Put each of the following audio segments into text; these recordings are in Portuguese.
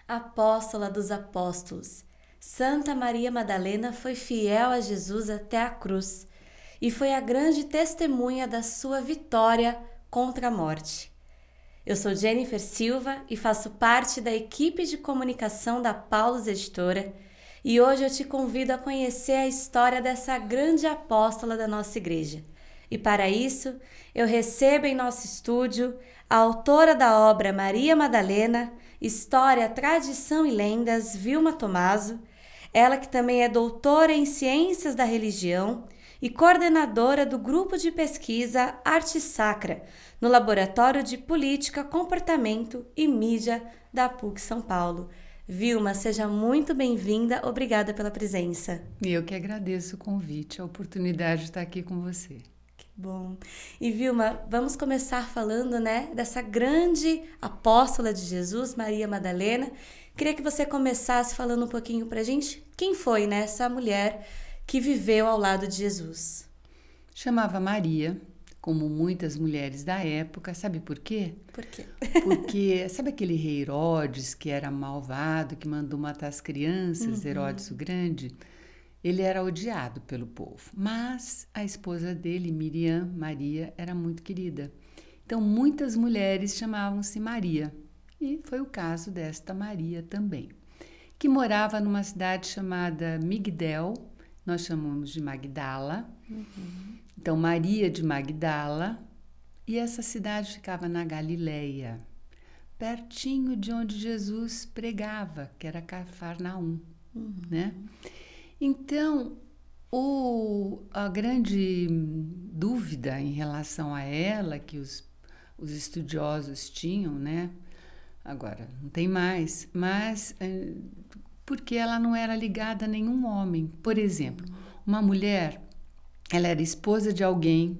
Apóstola dos apóstolos, Santa Maria Madalena foi fiel a Jesus até a cruz e foi a grande testemunha da sua vitória contra a morte. Eu sou Jennifer Silva e faço parte da equipe de comunicação da Paulus Editora e hoje eu te convido a conhecer a história dessa grande apóstola da nossa igreja. E para isso, eu recebo em nosso estúdio a autora da obra Maria Madalena, História, Tradição e Lendas, Vilma Tomaso, ela que também é doutora em Ciências da Religião e coordenadora do grupo de pesquisa Arte Sacra, no Laboratório de Política, Comportamento e Mídia da PUC São Paulo. Vilma, seja muito bem-vinda, obrigada pela presença. Eu que agradeço o convite, a oportunidade de estar aqui com você. Bom, e Vilma, vamos começar falando, dessa grande apóstola de Jesus, Maria Madalena. Queria que você começasse falando um pouquinho pra gente quem foi, essa mulher que viveu ao lado de Jesus. Chamava Maria, como muitas mulheres da época, sabe por quê? Por quê? Porque, sabe aquele rei Herodes que era malvado, que mandou matar as crianças, Herodes o Grande? Ele era odiado pelo povo, mas a esposa dele, Miriam, Maria, era muito querida. Então, muitas mulheres chamavam-se Maria, e foi o caso desta Maria também, que morava numa cidade chamada Migdel, nós chamamos de Magdala. Então, Maria de Magdala, e essa cidade ficava na Galileia, pertinho de onde Jesus pregava, que era Cafarnaum, né? Então, a grande dúvida em relação a ela, que os estudiosos tinham, agora não tem mais, mas porque ela não era ligada a nenhum homem. Por exemplo, uma mulher, ela era esposa de alguém,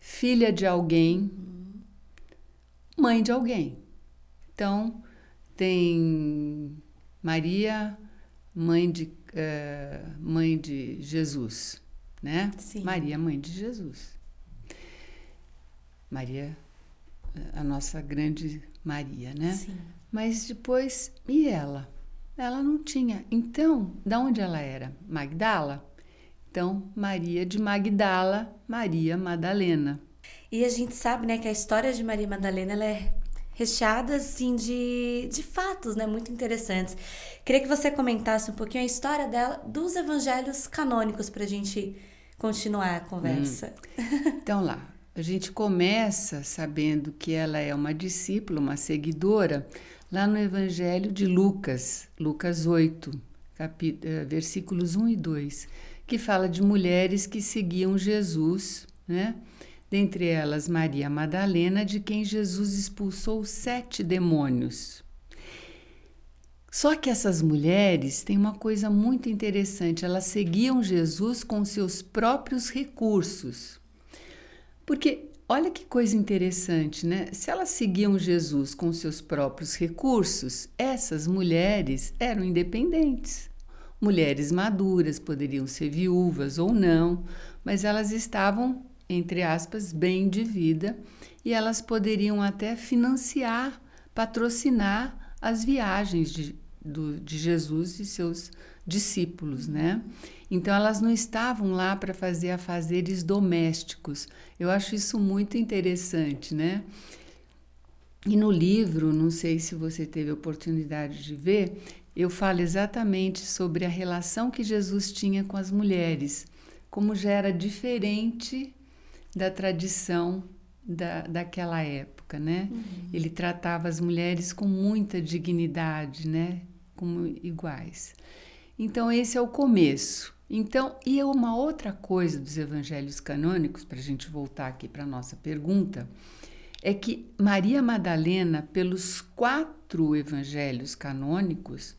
filha de alguém, mãe de alguém. Então, tem Maria, mãe de Jesus, né? Sim. Maria, mãe de Jesus. Maria, a nossa grande Maria, né? Sim. Mas depois, e ela? Ela não tinha. Então, da onde ela era? Magdala? Então, Maria de Magdala, Maria Madalena. E a gente sabe, que a história de Maria Madalena, ela é recheada, assim, de fatos, muito interessantes. Queria que você comentasse um pouquinho a história dela, dos evangelhos canônicos, para a gente continuar a conversa. Então, lá, a gente começa sabendo que ela é uma discípula, uma seguidora, lá no Evangelho de Lucas, Lucas 8, versículos 1 e 2, que fala de mulheres que seguiam Jesus, dentre elas Maria Madalena, de quem Jesus expulsou 7 demônios. Só que essas mulheres têm uma coisa muito interessante, elas seguiam Jesus com seus próprios recursos. Porque, olha que coisa interessante, Se elas seguiam Jesus com seus próprios recursos, essas mulheres eram independentes. Mulheres maduras, poderiam ser viúvas ou não, mas elas estavam, entre aspas, bem de vida, e elas poderiam até financiar, patrocinar as viagens de Jesus e seus discípulos, Então, elas não estavam lá para fazer afazeres domésticos. Eu acho isso muito interessante, E no livro, não sei se você teve a oportunidade de ver, eu falo exatamente sobre a relação que Jesus tinha com as mulheres, como já era diferente da tradição daquela época, Ele tratava as mulheres com muita dignidade, como iguais. Então, esse é o começo. Então, e uma outra coisa dos evangelhos canônicos, para a gente voltar aqui para a nossa pergunta, é que Maria Madalena, pelos 4 evangelhos canônicos,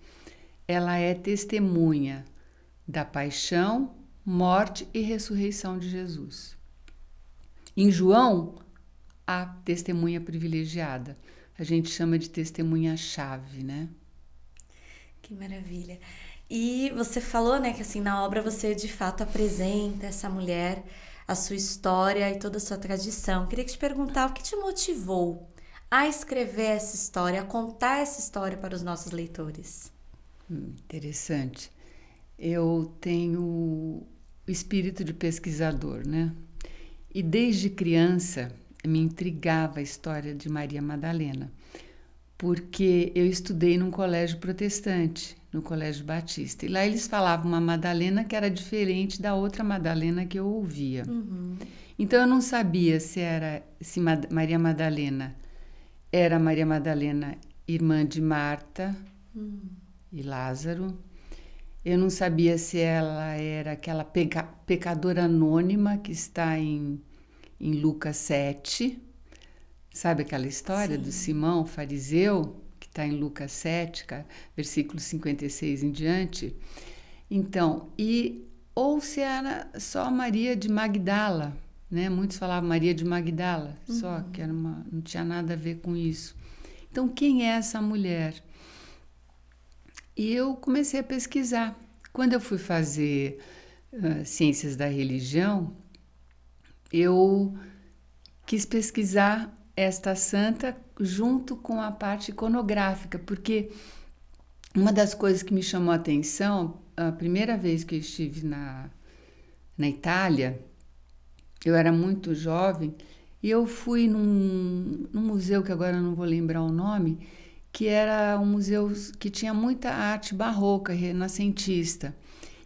ela é testemunha da paixão, morte e ressurreição de Jesus. Em João, a testemunha privilegiada. A gente chama de testemunha-chave, Que maravilha. E você falou, que assim, na obra você de fato apresenta essa mulher, a sua história e toda a sua tradição. Queria te perguntar o que te motivou a escrever essa história, a contar essa história para os nossos leitores? Interessante. Eu tenho o espírito de pesquisador, né? E desde criança me intrigava a história de Maria Madalena, porque eu estudei num colégio protestante, no Colégio Batista. E lá eles falavam uma Madalena que era diferente da outra Madalena que eu ouvia. Então eu não sabia se Maria Madalena era Maria Madalena, irmã de Marta e Lázaro. Eu não sabia se ela era aquela pecadora anônima que está em Lucas 7. Sabe aquela história do Simão, fariseu, que está em Lucas 7, versículo 56 em diante? Então, ou se era só Maria de Magdala, né? Muitos falavam Maria de Magdala, só que não tinha nada a ver com isso. Então, quem é essa mulher? E eu comecei a pesquisar. Quando eu fui fazer ciências da religião, eu quis pesquisar esta santa junto com a parte iconográfica, porque uma das coisas que me chamou a atenção, a primeira vez que eu estive na Itália, eu era muito jovem, e eu fui num museu, que agora eu não vou lembrar o nome, que era um museu que tinha muita arte barroca, renascentista.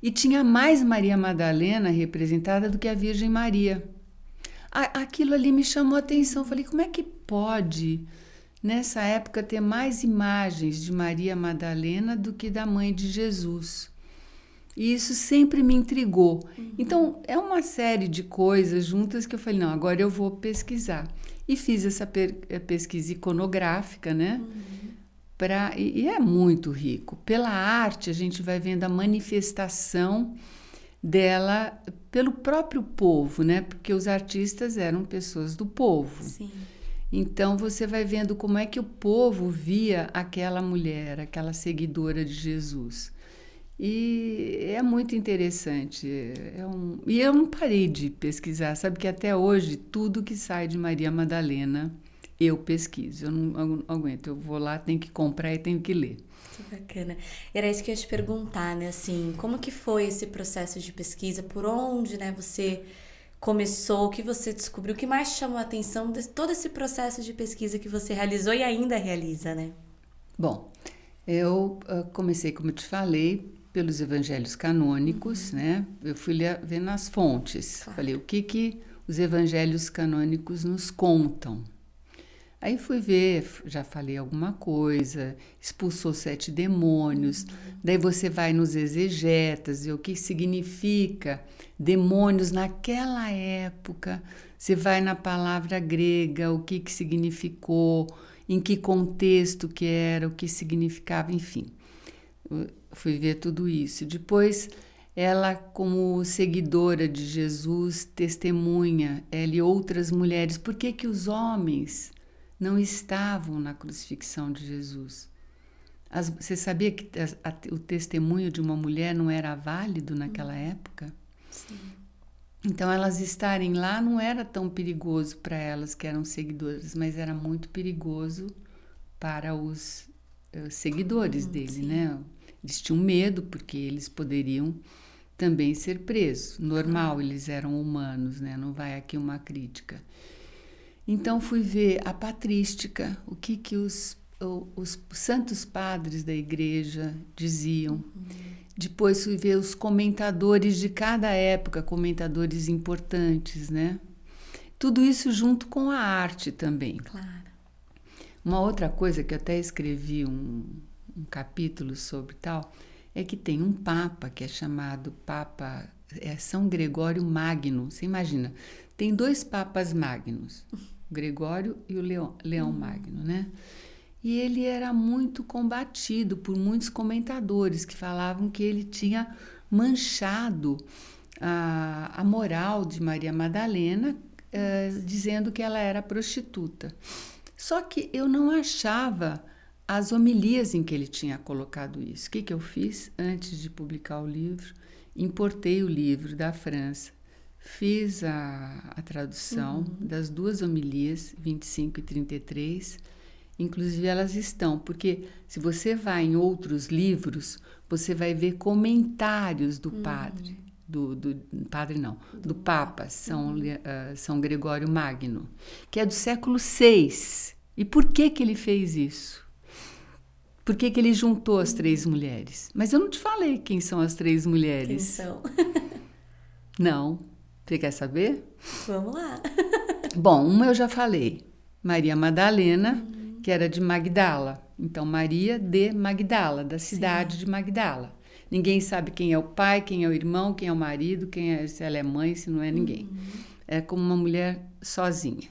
E tinha mais Maria Madalena representada do que a Virgem Maria. Aquilo ali me chamou a atenção. Falei, como é que pode, nessa época, ter mais imagens de Maria Madalena do que da mãe de Jesus? E isso sempre me intrigou. Então, é uma série de coisas juntas que eu falei, não, agora eu vou pesquisar. E fiz essa pesquisa iconográfica, né? E é muito rico. Pela arte, a gente vai vendo a manifestação dela pelo próprio povo, né? Porque os artistas eram pessoas do povo. Sim. Então, você vai vendo como é que o povo via aquela mulher, aquela seguidora de Jesus. E é muito interessante. E eu não parei de pesquisar. Sabe que até hoje, tudo que sai de Maria Madalena, eu pesquiso. Eu não aguento. Eu vou lá, tenho que comprar e tenho que ler. Que bacana. Era isso que eu ia te perguntar, né? Assim, como que foi esse processo de pesquisa? Por onde, né, você começou? O que você descobriu? O que mais chamou a atenção de todo esse processo de pesquisa que você realizou e ainda realiza, né? Bom, eu comecei, como eu te falei, pelos evangelhos canônicos, né? Eu fui ver nas fontes. Claro. Falei, o que os evangelhos canônicos nos contam? Aí fui ver, já falei alguma coisa, expulsou 7 demônios, daí você vai nos exegetas, e o que significa demônios naquela época, você vai na palavra grega, o que significou, em que contexto que era, o que significava, enfim. Fui ver tudo isso. Depois, ela, como seguidora de Jesus, testemunha, ela e outras mulheres, por que os homens não estavam na crucifixão de Jesus? Você sabia que o testemunho de uma mulher não era válido naquela época? Sim. Então, elas estarem lá não era tão perigoso para elas que eram seguidoras, mas era muito perigoso para os seguidores dele, sim. né? Eles tinham medo porque eles poderiam também ser presos. Normal, eles eram humanos, né? Não vai aqui uma crítica. Então, fui ver a patrística, o que os santos padres da igreja diziam. Depois fui ver os comentadores de cada época, comentadores importantes, né? Tudo isso junto com a arte também. Claro. Uma outra coisa que eu até escrevi um capítulo sobre tal, é que tem um papa que é chamado Papa São Gregório Magno. Você imagina, tem 2 papas magnos, o Gregório e o Leão Magno, né? E ele era muito combatido por muitos comentadores que falavam que ele tinha manchado a moral de Maria Madalena, dizendo que ela era prostituta. Só que eu não achava as homilias em que ele tinha colocado isso. O que eu fiz antes de publicar o livro? Importei o livro da França, Fiz a tradução das duas homilias, 25 e 33. Inclusive, elas estão, porque se você vai em outros livros, você vai ver comentários do padre, do Papa São Gregório Magno, que é do século VI. E por que ele fez isso? Por que ele juntou as três mulheres? Mas eu não te falei quem são as três mulheres. Quem são? Não. Você quer saber? Vamos lá. Bom, uma eu já falei. Maria Madalena, que era de Magdala. Então, Maria de Magdala, da cidade de Magdala. Ninguém sabe quem é o pai, quem é o irmão, quem é o marido, se ela é mãe, se não é ninguém. É como uma mulher sozinha.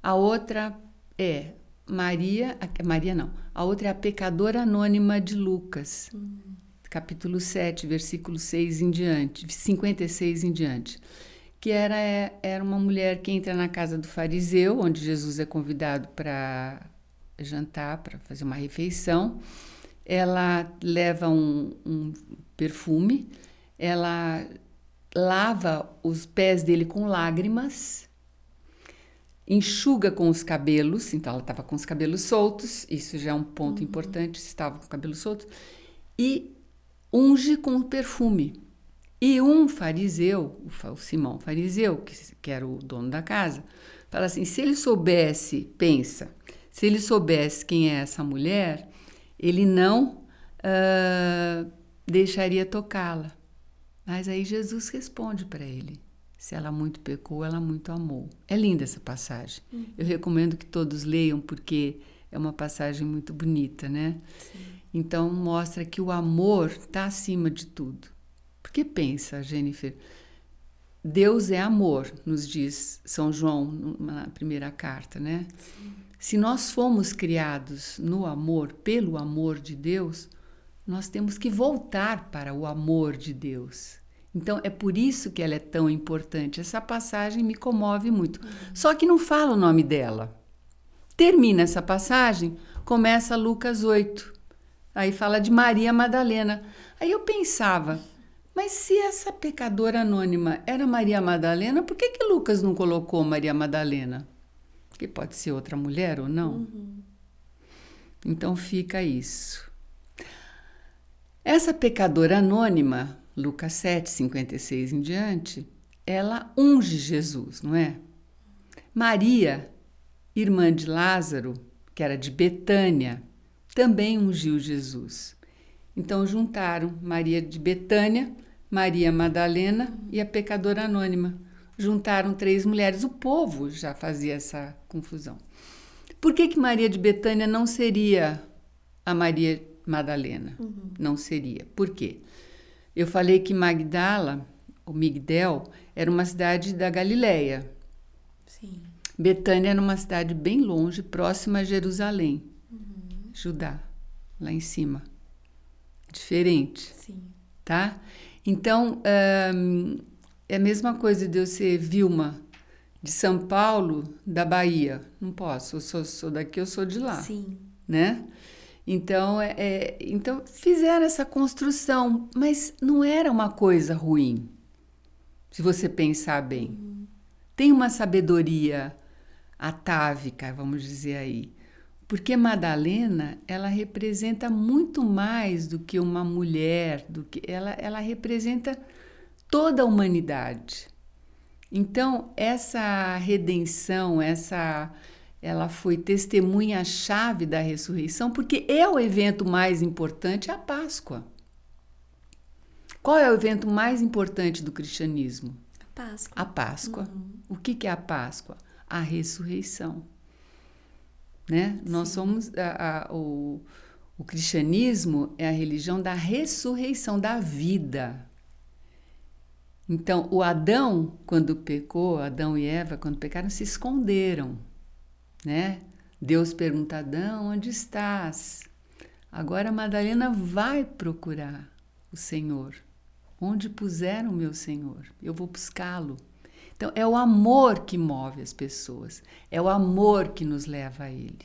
A outra é a outra é a pecadora anônima de Lucas, capítulo 7, versículo 6 em diante, 56 em diante. Que era uma mulher que entra na casa do fariseu, onde Jesus é convidado para jantar, para fazer uma refeição. Ela leva um perfume, ela lava os pés dele com lágrimas, enxuga com os cabelos, então ela estava com os cabelos soltos, isso já é um ponto importante, estava com os cabelos soltos, e unge com o perfume. E um fariseu, o Simão fariseu, que era o dono da casa, fala assim, se ele soubesse quem é essa mulher, ele não deixaria tocá-la. Mas aí Jesus responde para ele, se ela muito pecou, ela muito amou. É linda essa passagem. Eu recomendo que todos leiam, porque é uma passagem muito bonita, né? Sim. Então, mostra que o amor está acima de tudo. Porque pensa, Jennifer, Deus é amor, nos diz São João na primeira carta, né? Sim. Se nós fomos criados no amor, pelo amor de Deus, nós temos que voltar para o amor de Deus. Então, é por isso que ela é tão importante. Essa passagem me comove muito. Só que não fala o nome dela. Termina essa passagem, começa Lucas 8. Aí fala de Maria Madalena. Aí eu pensava, mas se essa pecadora anônima era Maria Madalena, por que Lucas não colocou Maria Madalena? Porque pode ser outra mulher ou não. Então fica isso. Essa pecadora anônima, Lucas 7, 56 em diante, ela unge Jesus, não é? Maria, irmã de Lázaro, que era de Betânia, também ungiu Jesus. Então juntaram Maria de Betânia, Maria Madalena e a pecadora anônima. Juntaram três mulheres. O povo já fazia essa confusão. Por que Maria de Betânia não seria a Maria Madalena? Não seria. Por quê? Eu falei que Magdala, ou Migdel, era uma cidade da Galileia. Sim. Betânia era uma cidade bem longe, próxima a Jerusalém, Judá, lá em cima. Diferente. Sim. Tá? Então, é a mesma coisa de eu ser Vilma de São Paulo, da Bahia. Não posso, eu sou daqui, eu sou de lá. Sim. Né? Então, então, fizeram essa construção, mas não era uma coisa ruim, se você pensar bem. Tem uma sabedoria atávica, vamos dizer aí. Porque Madalena, ela representa muito mais do que uma mulher, ela representa toda a humanidade. Então, essa redenção, ela foi testemunha-chave da ressurreição, porque é o evento mais importante, a Páscoa. Qual é o evento mais importante do cristianismo? A Páscoa. A Páscoa. O que é a Páscoa? A ressurreição. Né? Nós somos o cristianismo é a religião da ressurreição da vida. Então, Adão e Eva, quando pecaram, se esconderam, né? Deus pergunta a Adão, onde estás? Agora Madalena vai procurar o Senhor. Onde puseram o meu Senhor? Eu vou buscá-lo. Então, é o amor que move as pessoas, é o amor que nos leva a Ele.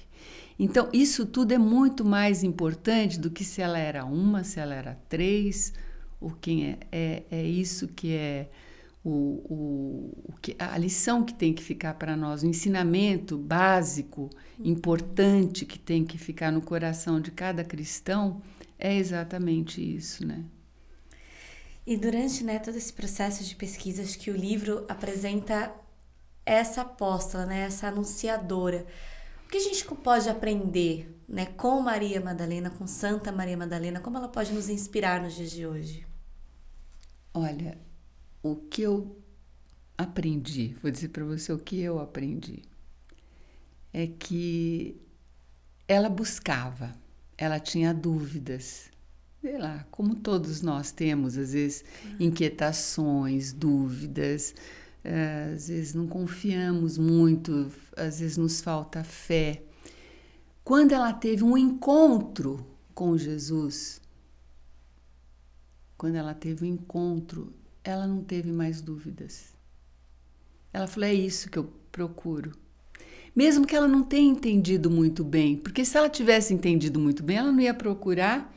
Então, isso tudo é muito mais importante do que se ela era uma, se ela era três, ou quem é. É isso que é a lição que tem que ficar para nós, o ensinamento básico, importante que tem que ficar no coração de cada cristão, é exatamente isso, né? E durante, né, todo esse processo de pesquisa, acho que o livro apresenta essa apóstola, né, essa anunciadora. O que a gente pode aprender, né, com Maria Madalena, com Santa Maria Madalena, como ela pode nos inspirar nos dias de hoje? Olha, o que eu aprendi, vou dizer para você o que eu aprendi, é que ela buscava, ela tinha dúvidas, sei lá, como todos nós temos, às vezes, inquietações, dúvidas, às vezes não confiamos muito, às vezes nos falta fé. Quando ela teve um encontro com Jesus, ela não teve mais dúvidas. Ela falou, é isso que eu procuro. Mesmo que ela não tenha entendido muito bem, porque se ela tivesse entendido muito bem, ela não ia procurar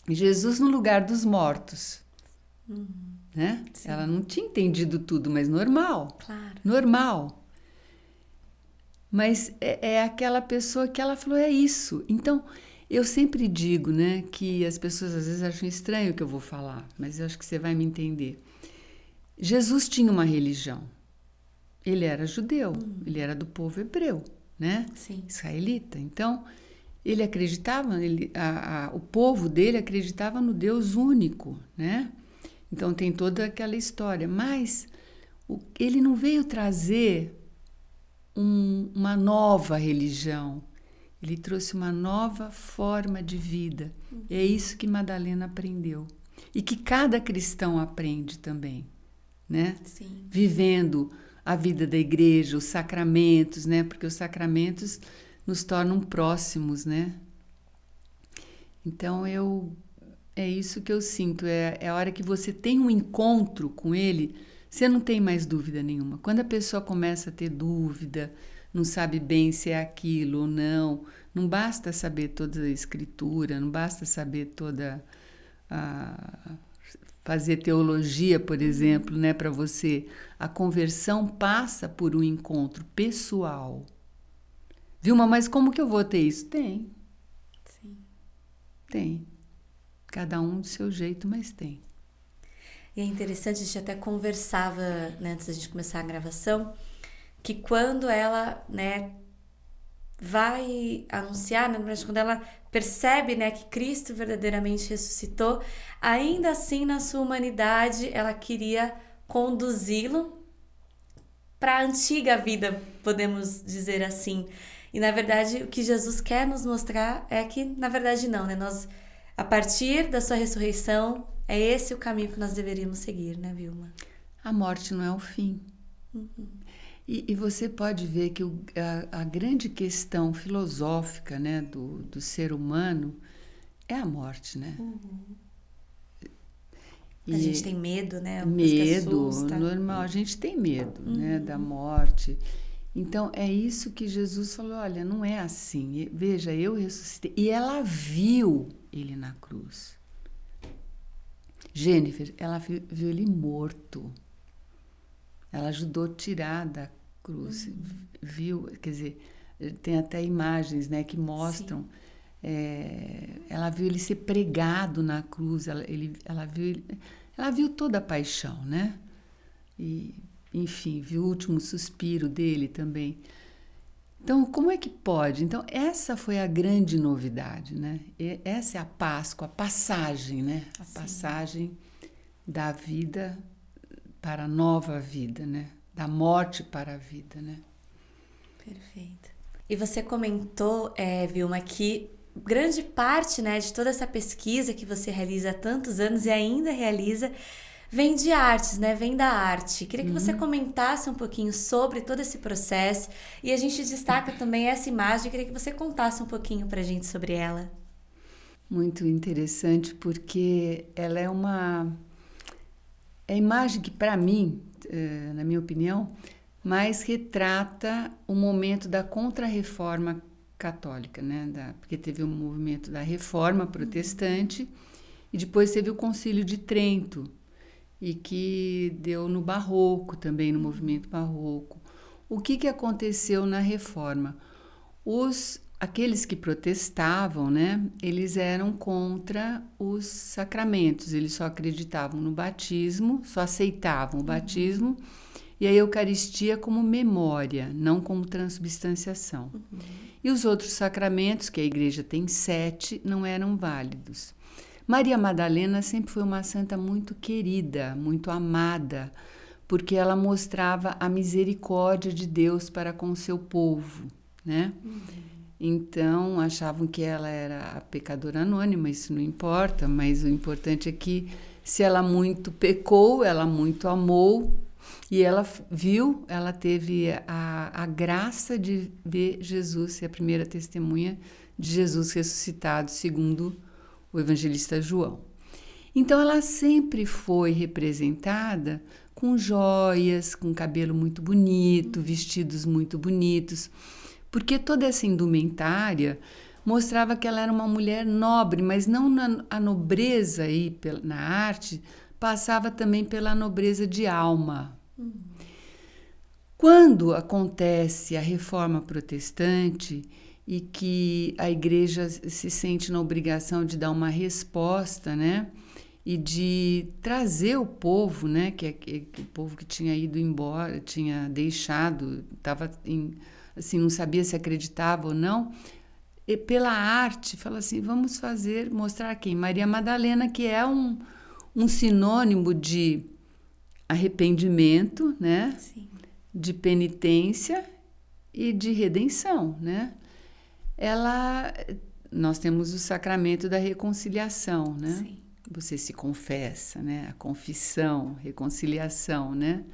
Jesus no lugar dos mortos. Né? Ela não tinha entendido tudo, mas normal. Claro. Normal. Mas é aquela pessoa que ela falou, é isso. Então, eu sempre digo, né, que as pessoas às vezes acham estranho o que eu vou falar, mas eu acho que você vai me entender. Jesus tinha uma religião. Ele era judeu, ele era do povo hebreu, né? Sim. Israelita. Então, ele acreditava, o povo dele acreditava no Deus único, né? Então tem toda aquela história. Mas ele não veio trazer uma nova religião. Ele trouxe uma nova forma de vida. É isso que Madalena aprendeu. E que cada cristão aprende também, né? Sim. Vivendo a vida da igreja, os sacramentos, né? Porque os sacramentos nos tornam próximos, né? Então, é isso que eu sinto. É a hora que você tem um encontro com ele, você não tem mais dúvida nenhuma. Quando a pessoa começa a ter dúvida, não sabe bem se é aquilo ou não, não basta saber toda a escritura, não basta saber toda fazer teologia, por exemplo, né, para você. A conversão passa por um encontro pessoal. Vilma, mas como que eu vou ter isso? Tem. Sim. Tem. Cada um do seu jeito, mas tem. E é interessante, a gente até conversava, né, antes da gente começar a gravação, que quando ela, né, vai anunciar, né, quando ela percebe, né, que Cristo verdadeiramente ressuscitou, ainda assim na sua humanidade ela queria conduzi-lo para a antiga vida, podemos dizer assim. E na verdade o que Jesus quer nos mostrar é que na verdade não, né, nós a partir da sua ressurreição é esse o caminho que nós deveríamos seguir, né, Vilma? A morte não é o fim. E você pode ver que a grande questão filosófica, né, do ser humano é a morte, né? A gente tem medo, né? Medo, normal, a gente tem medo, né, da morte. Então, é isso que Jesus falou, olha, não é assim. Veja, eu ressuscitei. E ela viu ele na cruz. Jennifer, ela viu ele morto. Ela ajudou a tirar da cruz. Viu, quer dizer, tem até imagens, né, que mostram. Ela viu ele ser pregado na cruz. Ela viu toda a paixão, né? E, enfim, viu o último suspiro dele também. Então, como é que pode? Então, essa foi a grande novidade, né? Essa é a Páscoa, a passagem, né? A passagem da vida para a nova vida, né? Da morte para a vida, né? Perfeito. E você comentou, Vilma, que grande parte, né, de toda essa pesquisa que você realiza há tantos anos e ainda realiza vem de artes, né? Vem da arte. Queria que você comentasse um pouquinho sobre todo esse processo e a gente destaca também essa imagem. Queria que você contasse um pouquinho pra gente sobre ela. Muito interessante, porque ela é uma imagem que, para mim, na minha opinião, mais retrata o momento da Contra-Reforma católica, né? Porque teve o movimento da Reforma protestante e depois teve o Concílio de Trento. e que deu no Barroco também, no movimento Barroco. O que aconteceu na Reforma? Aqueles que protestavam, né, eles eram contra os sacramentos, eles só acreditavam no batismo, só aceitavam o batismo e a Eucaristia como memória, não como transubstanciação. E os outros sacramentos, que a Igreja tem 7, não eram válidos. Maria Madalena sempre foi uma santa muito querida, muito amada, porque ela mostrava a misericórdia de Deus para com o seu povo, né? Então, achavam que ela era a pecadora anônima, isso não importa, mas o importante é que se ela muito pecou, ela muito amou, e ela viu, ela teve a graça de ver Jesus, ser a primeira testemunha de Jesus ressuscitado, segundo o evangelista João. Então, ela sempre foi representada com joias, com cabelo muito bonito, vestidos muito bonitos, porque toda essa indumentária mostrava que ela era uma mulher nobre, mas não a nobreza aí na arte, passava também pela nobreza de alma. Quando acontece a Reforma Protestante e que a Igreja se sente na obrigação de dar uma resposta, né? E de trazer o povo, né? Que o povo que tinha ido embora, tinha deixado, estava assim, não sabia se acreditava ou não, e pela arte, fala assim, vamos mostrar quem? Maria Madalena, que é um sinônimo de arrependimento, né? Sim. De penitência e de redenção, né? Nós temos o sacramento da reconciliação, né? Sim. Você se confessa, né? A confissão, reconciliação, né?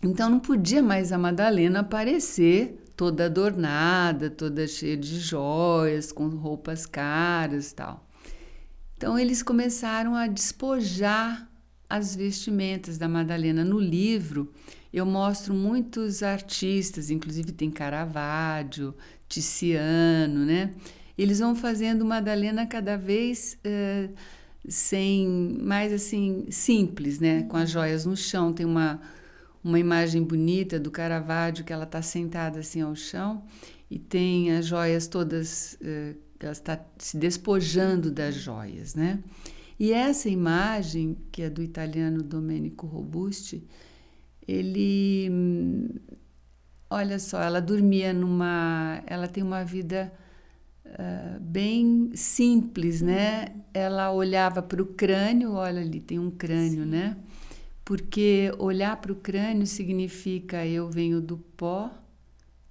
Então não podia mais a Madalena aparecer toda adornada, toda cheia de joias, com roupas caras e tal. Então eles começaram a despojar as vestimentas da Madalena. No livro eu mostro muitos artistas, inclusive tem Caravaggio, Tiziano, né? Eles vão fazendo Madalena cada vez mais assim simples, né? Com as joias no chão. Tem uma imagem bonita do Caravaggio que ela está sentada assim ao chão e tem as joias todas, ela está se despojando das joias, né? E essa imagem, que é do italiano Domenico Robusti, olha só, ela dormia ela tem uma vida bem simples, né? Ela olhava para o crânio, olha ali, tem um crânio, né? Porque olhar para o crânio significa eu venho do pó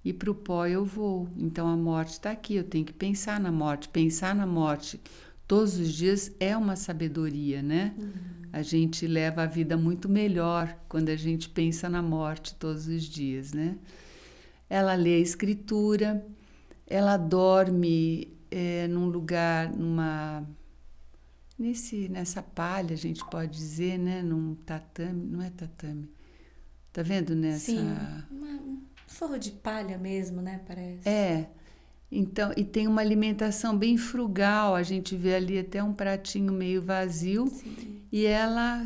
e para o pó eu vou. Então a morte está aqui, eu tenho que pensar na morte. Pensar na morte todos os dias é uma sabedoria, né? A gente leva a vida muito melhor quando a gente pensa na morte todos os dias, né? Ela lê a escritura, ela dorme num lugar, nessa palha, a gente pode dizer, né? Num tatame, não é tatame. Tá vendo nessa... Sim, um forro de palha mesmo, né? Parece. Então, e tem uma alimentação bem frugal, a gente vê ali até um pratinho meio vazio. Sim. E ela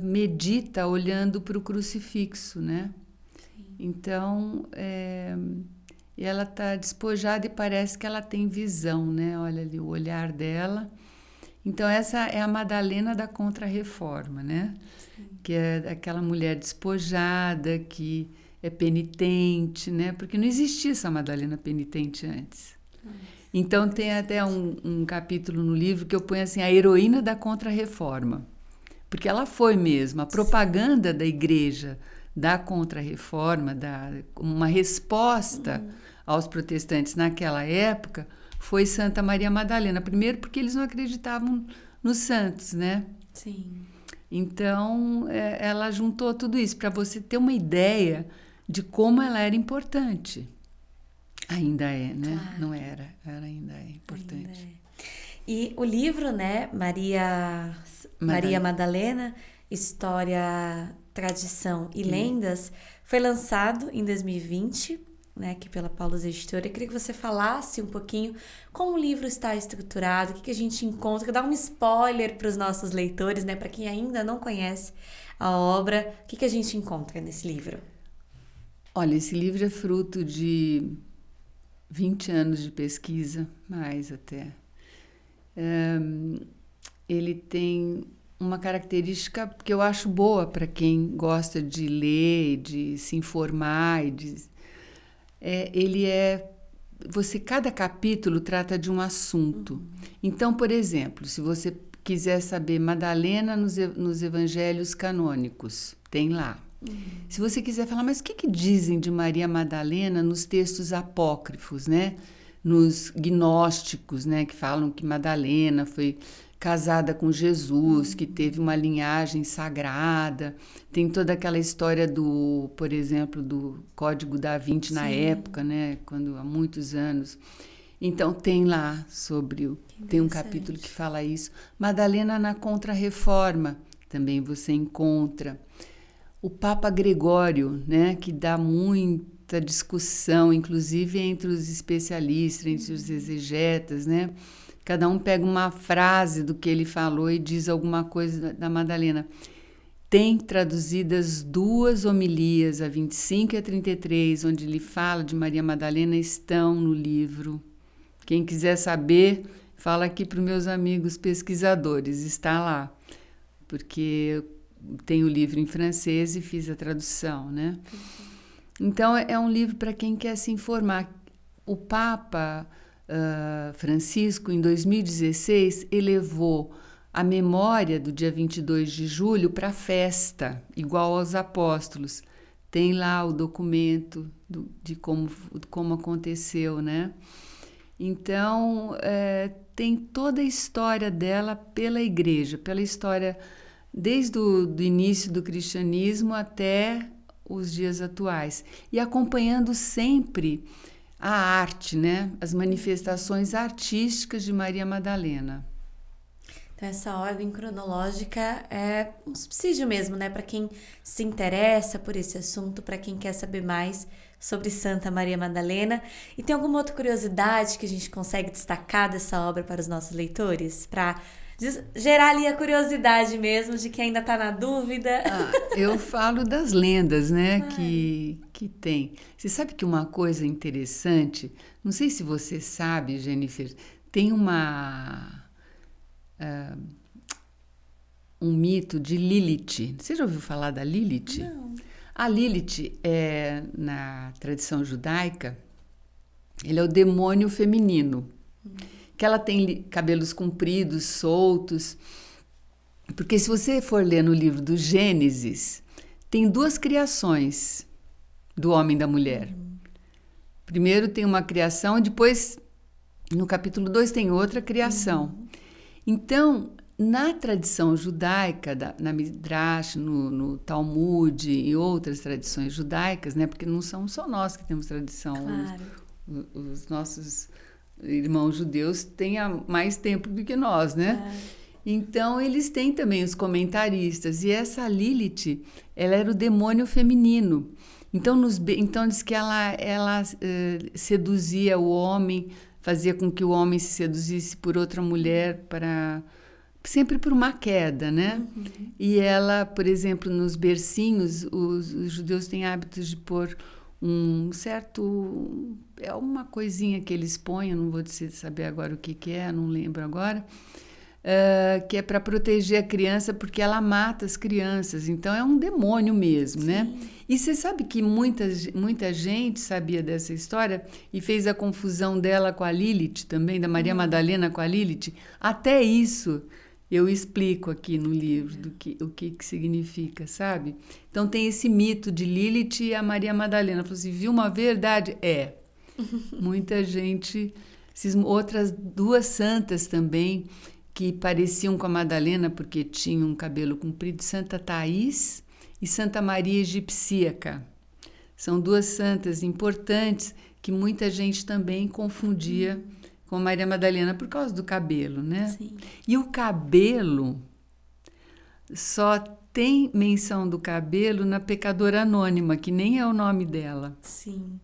medita olhando para o crucifixo, né? Sim. Então, ela está despojada e parece que ela tem visão, né? Olha ali o olhar dela. Então, essa é a Madalena da Contra-Reforma, né? Sim. Que é aquela mulher despojada, que é penitente, né? Porque não existia essa Madalena penitente antes. Então, tem até um capítulo no livro que eu ponho assim, a heroína da Contra-Reforma. Porque ela foi mesmo, a propaganda da igreja da Contra-Reforma, uma resposta aos protestantes naquela época, foi Santa Maria Madalena. Primeiro porque eles não acreditavam nos santos, né? Sim. Então, ela juntou tudo isso para você ter uma ideia de como ela era importante. Ainda é, né? Claro. Não era, ela ainda é importante. Ainda é. E o livro, né, Maria Madalena, História, Tradição e Lendas, foi lançado em 2020, né, aqui pela Paulus Editora. Eu queria que você falasse um pouquinho como o livro está estruturado, o que a gente encontra, dar um spoiler para os nossos leitores, né, para quem ainda não conhece a obra, o que a gente encontra nesse livro? Olha, esse livro é fruto de 20 anos de pesquisa, mais até. Ele tem uma característica que eu acho boa para quem gosta de ler, de se informar, cada capítulo trata de um assunto. Então, por exemplo, se você quiser saber Madalena nos evangelhos canônicos, tem lá. Se você quiser falar, mas o que dizem de Maria Madalena nos textos apócrifos, né? Nos gnósticos, né? Que falam que Madalena foi casada com Jesus, que teve uma linhagem sagrada. Tem toda aquela história por exemplo, do Código da Vinci na época, né? Quando há muitos anos. Então tem lá tem um capítulo que fala isso. Madalena na Contra-Reforma, também você encontra. O Papa Gregório, né? Que dá muita discussão, inclusive entre os especialistas, entre os exegetas, né? Cada um pega uma frase do que ele falou e diz alguma coisa da Madalena. Tem traduzidas 2 homilias, a 25 e a 33, onde ele fala de Maria Madalena, estão no livro. Quem quiser saber, fala aqui para os meus amigos pesquisadores, está lá. Porque eu tenho o livro em francês e fiz a tradução, né? Então, é um livro para quem quer se informar. O Papa Francisco, em 2016, elevou a memória do dia 22 de julho para festa, igual aos apóstolos. Tem lá o documento de como aconteceu, né? Então, tem toda a história dela pela igreja, pela história desde o início do cristianismo até os dias atuais. E acompanhando sempre a arte, né? As manifestações artísticas de Maria Madalena. Então, essa ordem cronológica é um subsídio mesmo, né? Para quem se interessa por esse assunto, para quem quer saber mais sobre Santa Maria Madalena. E tem alguma outra curiosidade que a gente consegue destacar dessa obra para os nossos leitores? Para gerar ali a curiosidade mesmo de quem ainda está na dúvida. Eu falo das lendas, né? Que tem. Você sabe que uma coisa interessante, não sei se você sabe, Jennifer, tem um mito de Lilith. Você já ouviu falar da Lilith? Não. A Lilith, na tradição judaica, ele é o demônio feminino. Que ela tem cabelos compridos, soltos. Porque se você for ler no livro do Gênesis, tem 2 criações do homem e da mulher. Primeiro tem uma criação, depois, no capítulo 2, tem outra criação. Então, na tradição judaica, na Midrash, no Talmud e outras tradições judaicas, né? Porque não são só nós que temos tradição. Claro. Os nossos irmãos judeus têm há mais tempo do que nós, né? Então, eles têm também os comentaristas. E essa Lilith, ela era o demônio feminino. Então diz que ela seduzia o homem, fazia com que o homem se seduzisse por outra mulher, sempre por uma queda, né? E ela, por exemplo, nos bercinhos, os judeus têm hábitos de pôr um certo... É uma coisinha que eles põem, eu não vou saber agora o que é, não lembro agora, que é para proteger a criança, porque ela mata as crianças. Então, é um demônio mesmo, né? E você sabe que muita gente sabia dessa história e fez a confusão dela com a Lilith também, da Maria Madalena com a Lilith. Até isso eu explico aqui no livro o que significa, sabe? Então, tem esse mito de Lilith e a Maria Madalena. Falou assim, viu uma verdade? Muita gente... Outras 2 santas também, que pareciam com a Madalena porque tinham um cabelo comprido, Santa Thais e Santa Maria Egipsíaca. São 2 santas importantes que muita gente também confundia com a Maria Madalena por causa do cabelo, né? Sim. E o cabelo, só tem menção do cabelo na Pecadora Anônima, que nem é o nome dela. Sim.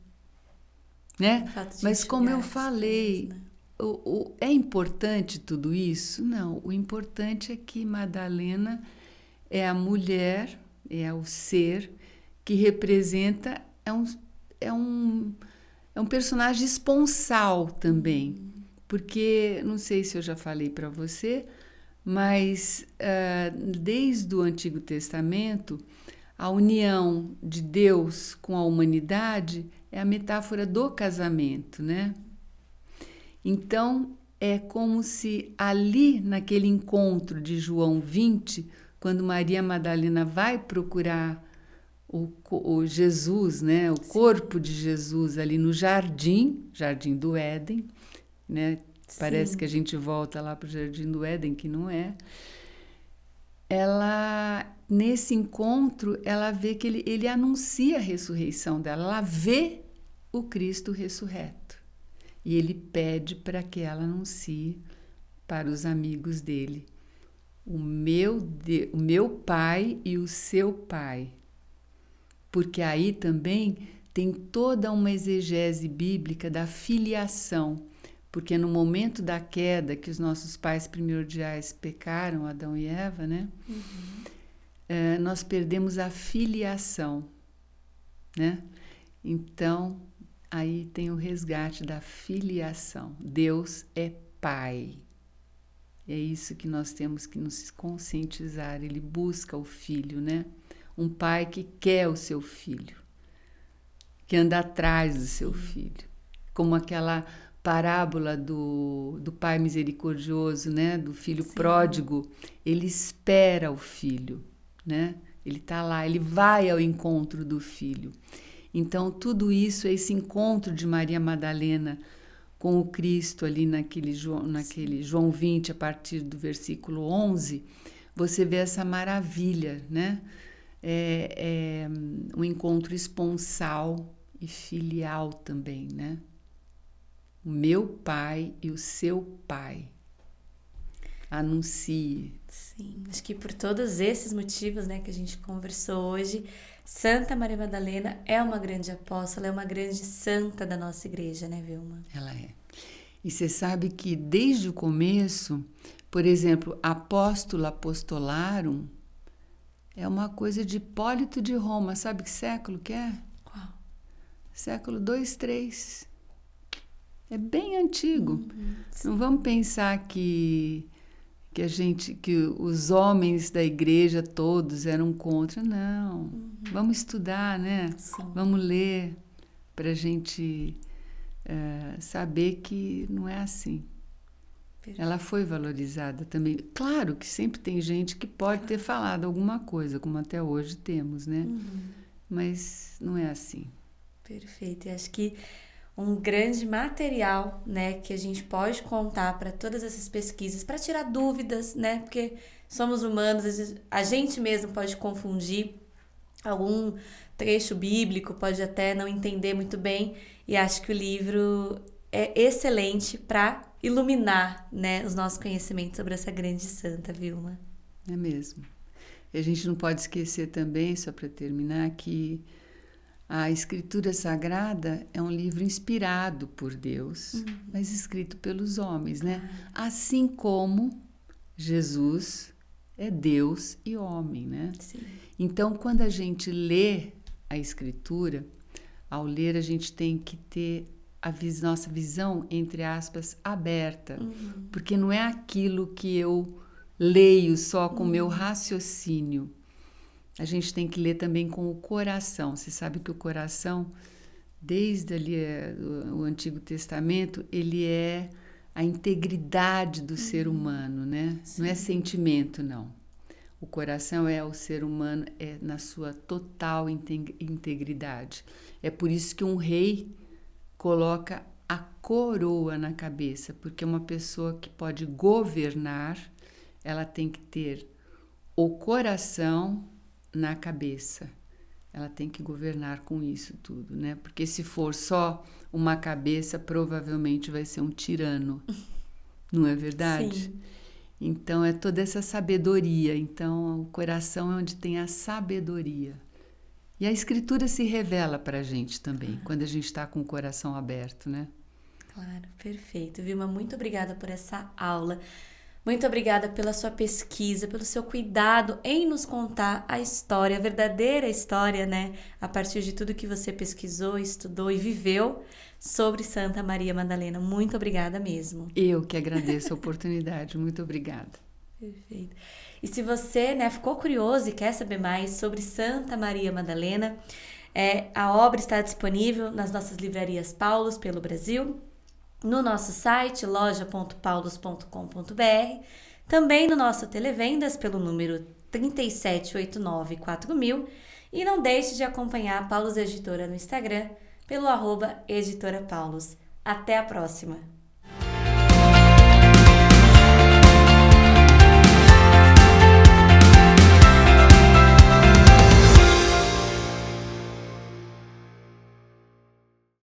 né? O fato de Mas como eu enxugar os falei, pés, né? é importante tudo isso? Não, o importante é que Madalena é a mulher, é o ser que representa, é um personagem esponsal também, porque, não sei se eu já falei para você, mas desde o Antigo Testamento, a união de Deus com a humanidade é a metáfora do casamento, né? Então, é como se ali, naquele encontro de João 20, quando Maria Madalena vai procurar o Jesus, né? O corpo de Jesus ali no jardim do Éden, né? Parece Sim. que a gente volta lá para o jardim do Éden, que não é. Ela, nesse encontro, ela vê que ele anuncia a ressurreição dela, ela vê o Cristo ressurreto. E ele pede para que ela anuncie para os amigos dele o meu pai e o seu pai. Porque aí também tem toda uma exegese bíblica da filiação. Porque no momento da queda, que os nossos pais primordiais pecaram, Adão e Eva, né? Nós perdemos a filiação, né? Então, aí tem o resgate da filiação. Deus é Pai. É isso que nós temos que nos conscientizar. Ele busca o filho, né? Um pai que quer o seu filho, que anda atrás do seu filho. Como aquela parábola do pai misericordioso, né? Do filho pródigo. Ele espera o filho, né? Ele está lá, ele vai ao encontro do filho. Então, tudo isso, esse encontro de Maria Madalena com o Cristo ali naquele João 20, a partir do versículo 11, você vê essa maravilha, né? É um encontro esponsal e filial também, né? O meu pai e o seu pai. Anuncie. Sim, acho que por todos esses motivos, né, que a gente conversou hoje, Santa Maria Madalena é uma grande apóstola, é uma grande santa da nossa igreja, né, Vilma? Ela é. E você sabe que desde o começo, por exemplo, apóstolo apostolarum é uma coisa de Hipólito de Roma. Sabe que século que é? Qual? Século 2, 3. É bem antigo. Não vamos pensar que os homens da igreja todos eram contra. Não. Vamos estudar, né? Sim. Vamos ler para a gente saber que não é assim. Perfeito. Ela foi valorizada também. Claro que sempre tem gente que pode ter falado alguma coisa, como até hoje temos, né? Mas não é assim. Perfeito. E acho que um grande material, né, que a gente pode contar para todas essas pesquisas, para tirar dúvidas, né? Porque somos humanos, às vezes a gente mesmo pode confundir algum trecho bíblico, pode até não entender muito bem, e acho que o livro é excelente para iluminar, né, os nossos conhecimentos sobre essa grande santa, Vilma. É mesmo. E a gente não pode esquecer também, só para terminar, que a Escritura Sagrada é um livro inspirado por Deus, mas escrito pelos homens, né? Assim como Jesus é Deus e homem, né? Sim. Então, quando a gente lê a Escritura, ao ler a gente tem que ter nossa visão, entre aspas, aberta, porque não é aquilo que eu leio só com o meu raciocínio. A gente tem que ler também com o coração. Você sabe que o coração, desde ali o Antigo Testamento, ele é a integridade do ser humano, né? Sim. Não é sentimento, não. O coração é o ser humano na sua total integridade. É por isso que um rei coloca a coroa na cabeça, porque uma pessoa que pode governar, ela tem que ter o coração na cabeça. Ela tem que governar com isso tudo, né? Porque se for só uma cabeça, provavelmente vai ser um tirano. Não é verdade? Sim. Então, é toda essa sabedoria. Então, o coração é onde tem a sabedoria. E a Escritura se revela para a gente também, quando a gente está com o coração aberto, né? Claro, perfeito. Vilma, muito obrigada por essa aula. Muito obrigada pela sua pesquisa, pelo seu cuidado em nos contar a história, a verdadeira história, né? A partir de tudo que você pesquisou, estudou e viveu sobre Santa Maria Madalena. Muito obrigada mesmo. Eu que agradeço a oportunidade. Muito obrigada. Perfeito. E se você, né, ficou curioso e quer saber mais sobre Santa Maria Madalena, a obra está disponível nas nossas livrarias Paulus pelo Brasil, no nosso site loja.paulus.com.br, também no nosso Televendas pelo número 37894000 e não deixe de acompanhar a Paulus Editora no Instagram pelo @editora Paulus. Até a próxima!